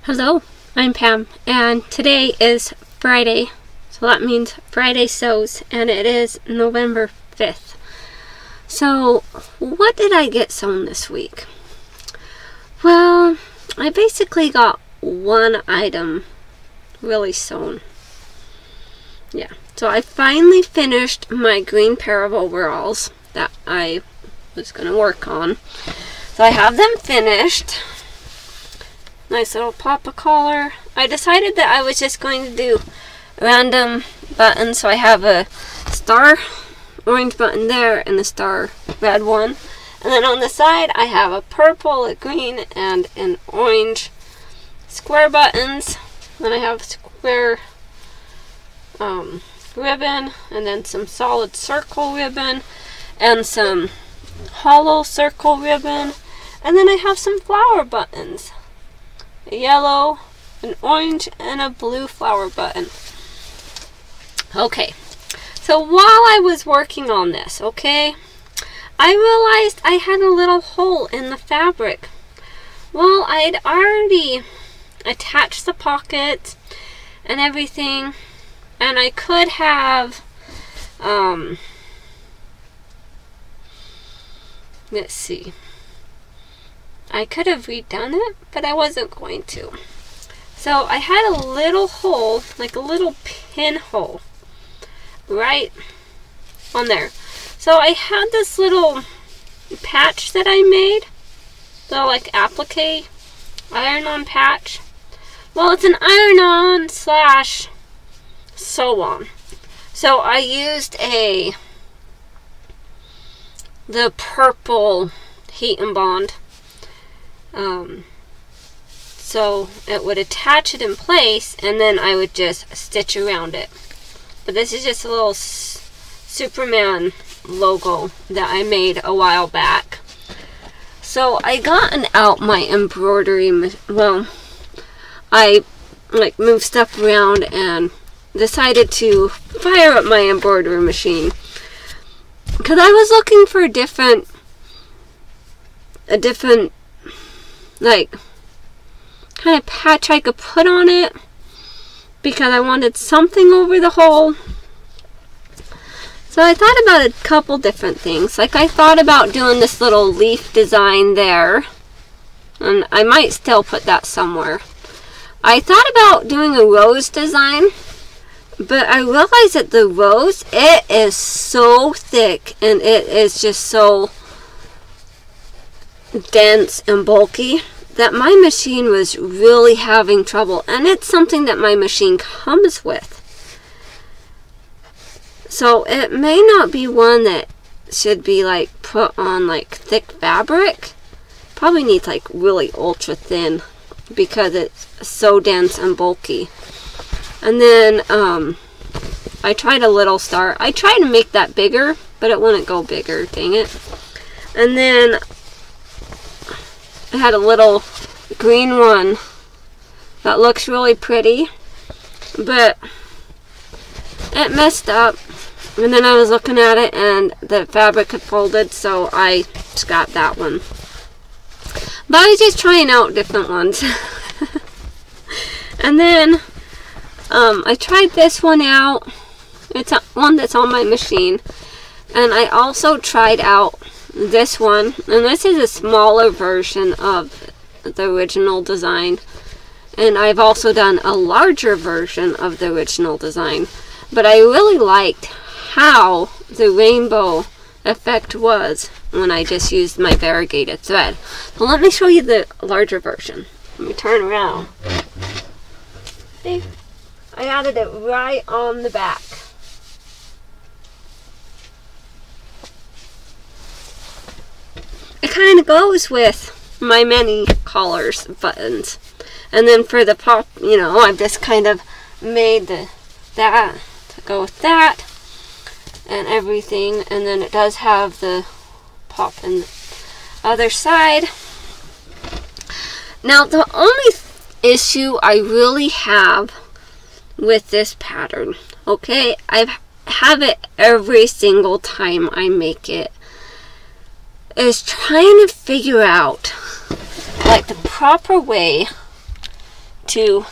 Hello, I'm Pam, and today is Friday, so that means Friday Sews, and it is November 5th. So, what did I get sewn this week? Well, I basically got one item really sewn. Yeah, so I finally finished my green pair of overalls that I was going to work on. So I have them finished. Nice little pop-a collar. I decided that I was just going to do random buttons, so I have a star orange button there and a star red one. And then on the side I have a purple, a green, and an orange square buttons. Then I have square ribbon, and then some solid circle ribbon, and some hollow circle ribbon. And then I have some flower buttons. A yellow, an orange, and a blue flower button. Okay, so while I was working on this, I realized I had a little hole in the fabric. Well, I'd already attached the pockets and everything, and I could have, let's see. I could have redone it, but I wasn't going to. So I had a little hole, like a little pinhole, right on there. So I had this little patch that I made, the like applique iron-on patch. Well, it's an iron-on slash sew-on. So I used the purple heat and bond. So it would attach it in place, and then I would just stitch around it. But this is just a little Superman logo that I made a while back. So I gotten out my embroidery, well, I like moved stuff around and decided to fire up my embroidery machine, because I was looking for a different like kind of patch I could put on it, because I wanted something over the hole. So I thought about a couple different things. Like I thought about doing this little leaf design there, and I might still put that somewhere. I thought about doing a rose design, but I realized that the rose, it is so thick and it is just so dense and bulky that my machine was really having trouble, and it's something that my machine comes with. So it may not be one that should be like put on like thick fabric. Probably needs like really ultra thin, because it's so dense and bulky. And then I tried a little star. I tried to make that bigger, but it wouldn't go bigger, dang it. And then I had a little green one that looks really pretty, but it messed up. And then I was looking at it and the fabric had folded, so I scrapped that one. But I was just trying out different ones. And then I tried this one out. It's one that's on my machine. And I also tried out this one, and this is a smaller version of the original design, and I've also done a larger version of the original design. But I really liked how the rainbow effect was when I just used my variegated thread. So let me show you the larger version. Let me turn around. See? I added it right on the back. It kind of goes with my many collars buttons. And then for the pop, I've just kind of made that to go with that and everything. And then it does have the pop in the other side. Now the only issue I really have with this pattern, I have it every single time I make it, is trying to figure out like the proper way to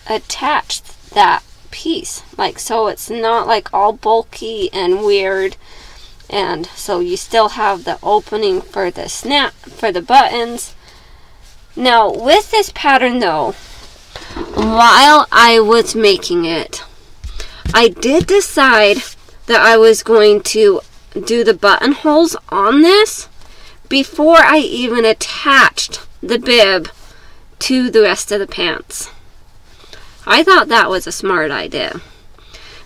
attach that piece, like, so it's not like all bulky and weird, and so you still have the opening for the snap for the buttons. Now with this pattern though, while I was making it, I did decide that I was going to do the buttonholes on this before I even attached the bib to the rest of the pants. I thought that was a smart idea.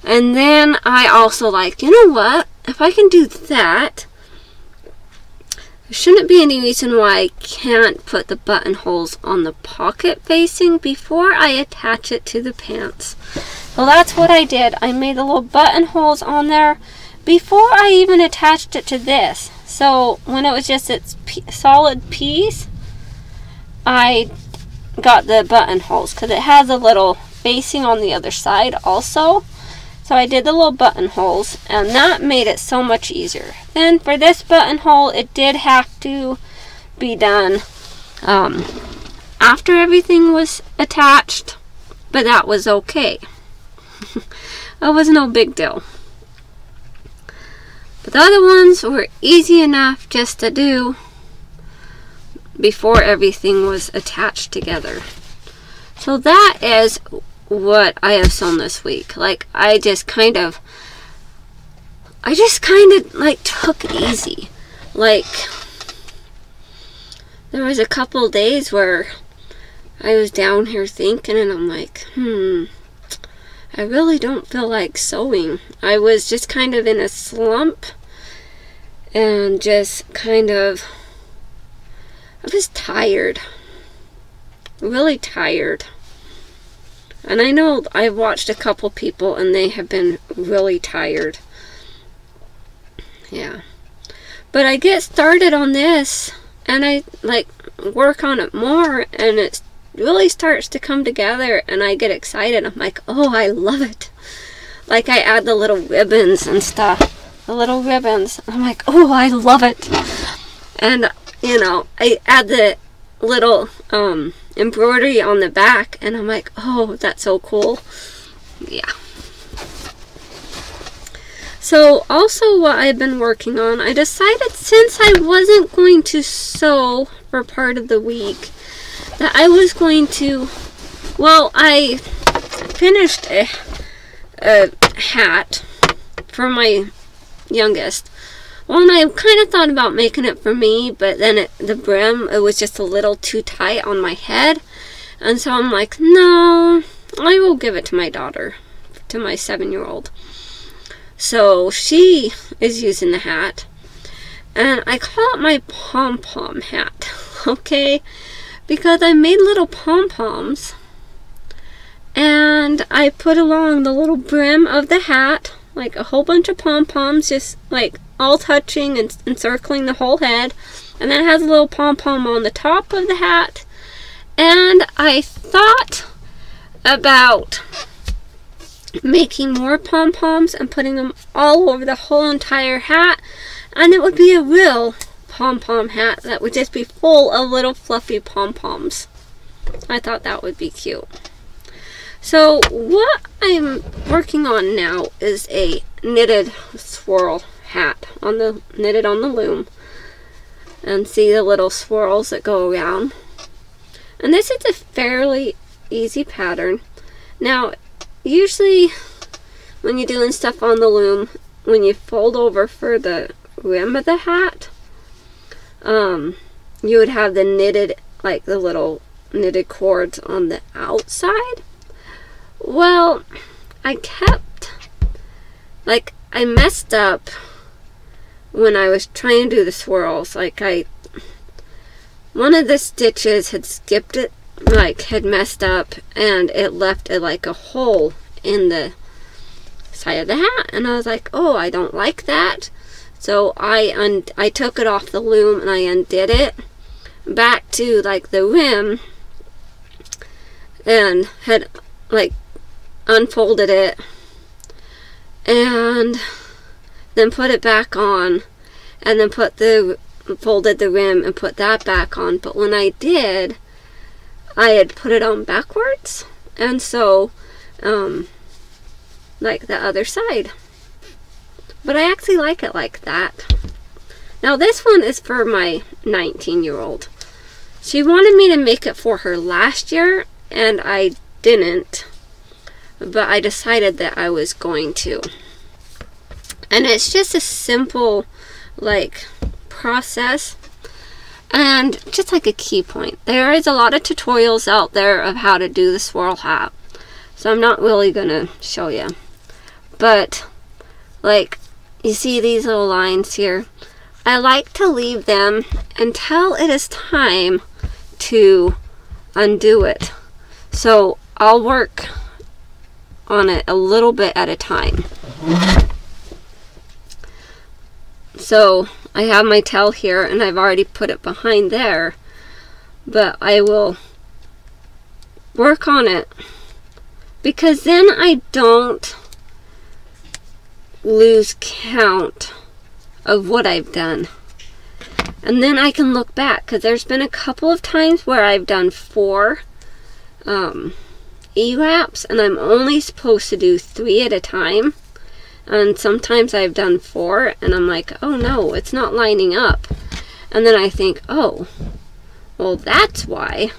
And then I also like, you know what? If I can do that, there shouldn't be any reason why I can't put the buttonholes on the pocket facing before I attach it to the pants. So that's what I did. I made the little buttonholes on there before I even attached it to this. So when it was just its solid piece, I got the buttonholes because it has a little facing on the other side also. So I did the little buttonholes, and that made it so much easier. Then for this buttonhole, it did have to be done after everything was attached, but that was okay. It was no big deal. But the other ones were easy enough just to do before everything was attached together. So that is what I have sewn this week. Like, I just kind of like took it easy. Like, there was a couple days where I was down here thinking, and I'm like, I really don't feel like sewing. I was just kind of in a slump, and just kind of, I was tired, really tired. And I know I've watched a couple people and they have been really tired. Yeah. But I get started on this and I like work on it more, and it really starts to come together and I get excited. I'm like, oh, I love it. Like, I add the little ribbons and stuff. The little ribbons. I'm like, oh, I love it. And, you know, I add the little embroidery on the back, and I'm like, oh, that's so cool. Yeah. So also what I've been working on, I decided since I wasn't going to sew for part of the week, that I was going to, well, I finished a hat for my youngest. Well, and I kind of thought about making it for me, but then the brim, it was just a little too tight on my head. And so I'm like, no, I will give it to my daughter, to my 7-year-old. So she is using the hat. And I call it my Pom-Pom Hat, okay? Because I made little pom-poms. And I put along the little brim of the hat, like a whole bunch of pom-poms, just like all touching and encircling the whole head. And then it has a little pom-pom on the top of the hat. And I thought about making more pom-poms and putting them all over the whole entire hat. And it would be a real pom-pom hat that would just be full of little fluffy pom-poms. I thought that would be cute. So what I'm working on now is a knitted swirl hat knitted on the loom, and see the little swirls that go around. And this is a fairly easy pattern. Now, usually when you're doing stuff on the loom, when you fold over for the rim of the hat, you would have the knitted, like the little knitted cords on the outside. Well, I messed up when I was trying to do the swirls. Like, one of the stitches had skipped it, like had messed up, and it left like a hole in the side of the hat. And I was like, oh, I don't like that. So I took it off the loom and I undid it back to like the rim, and had like unfolded it and then put it back on, and then folded the rim and put that back on. But when I did, I had put it on backwards, and so like the other side. But I actually like it like that. Now this one is for my 19-year-old. She wanted me to make it for her last year, and I didn't, but I decided that I was going to. And it's just a simple like process, and just like a key point. There is a lot of tutorials out there of how to do the swirl hat, so I'm not really gonna show you. But like, you see these little lines here? I like to leave them until it is time to undo it. So I'll work on it a little bit at a time. So I have my tail here, and I've already put it behind there, but I will work on it because then I don't lose count of what I've done. And then I can look back, because there's been a couple of times where I've done 4 E-wraps, and I'm only supposed to do 3 at a time. And sometimes I've done 4, and I'm like, oh no, it's not lining up. And then I think, oh, well, that's why.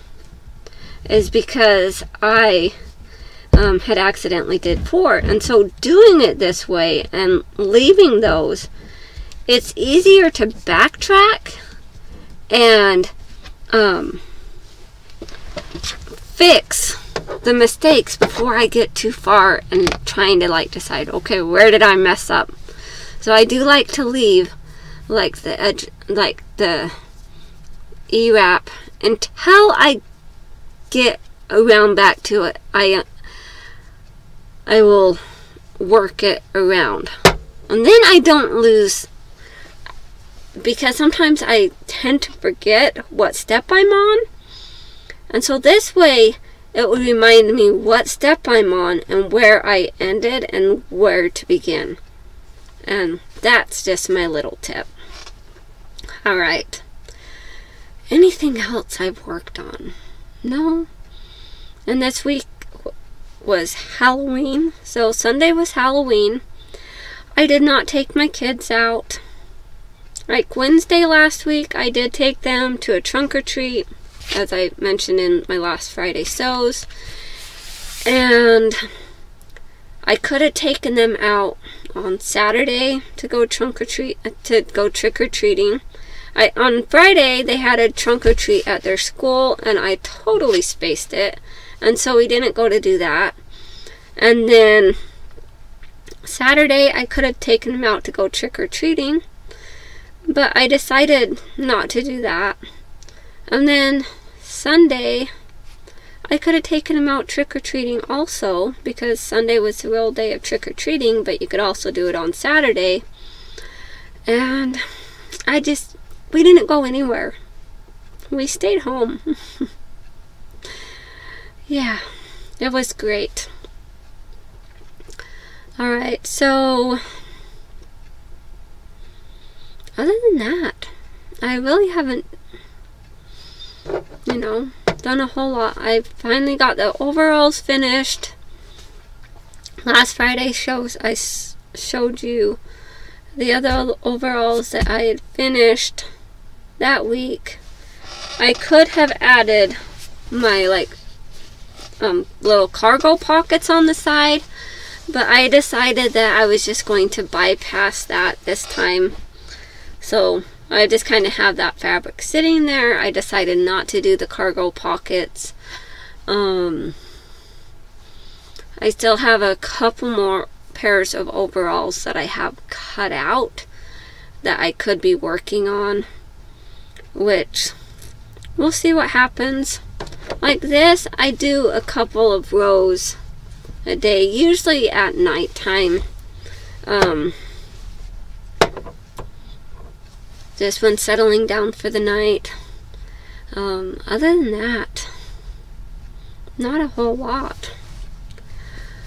Is because I had accidentally did 4. And so doing it this way and leaving those, it's easier to backtrack and fix the mistakes before I get too far and trying to like decide, okay, where did I mess up? So I do like to leave like the edge, like the E-wrap until I get around back to it. I will work it around, and then I don't lose, because sometimes I tend to forget what step I'm on, and so this way it will remind me what step I'm on and where I ended and where to begin. And that's just my little tip. Alright. Anything else I've worked on? No. And this week was Halloween. So Sunday was Halloween. I did not take my kids out. Like Wednesday last week, I did take them to a trunk or treat, as I mentioned in my last Friday sews. And I could have taken them out on Saturday to go trick or treating. On Friday they had a trunk or treat at their school, and I totally spaced it, and so we didn't go to do that. And then Saturday I could have taken them out to go trick or treating, but I decided not to do that. And then Sunday I could have taken them out trick-or-treating also, because Sunday was the real day of trick-or-treating, but you could also do it on Saturday. And we didn't go anywhere. We stayed home. Yeah, it was great. Alright, so other than that, I really haven't, done a whole lot. I finally got the overalls finished. Last Friday I showed you the other overalls that I had finished that week. I could have added my little cargo pockets on the side, but I decided that I was just going to bypass that this time. So I just kind of have that fabric sitting there. I decided not to do the cargo pockets. I still have a couple more pairs of overalls that I have cut out that I could be working on, which we'll see what happens. Like this, I do a couple of rows a day, usually at nighttime. Just when settling down for the night. Other than that, not a whole lot.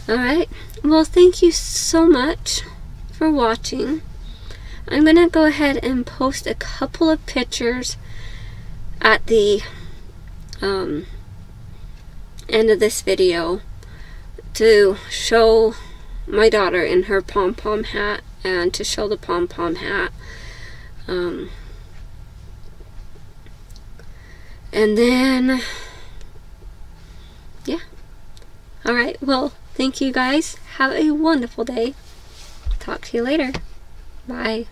Alright, well, thank you so much for watching. I'm going to go ahead and post a couple of pictures at the end of this video to show my daughter in her pom-pom hat and to show the pom-pom hat. And then, yeah. Alright, well, thank you guys. Have a wonderful day. Talk to you later. Bye.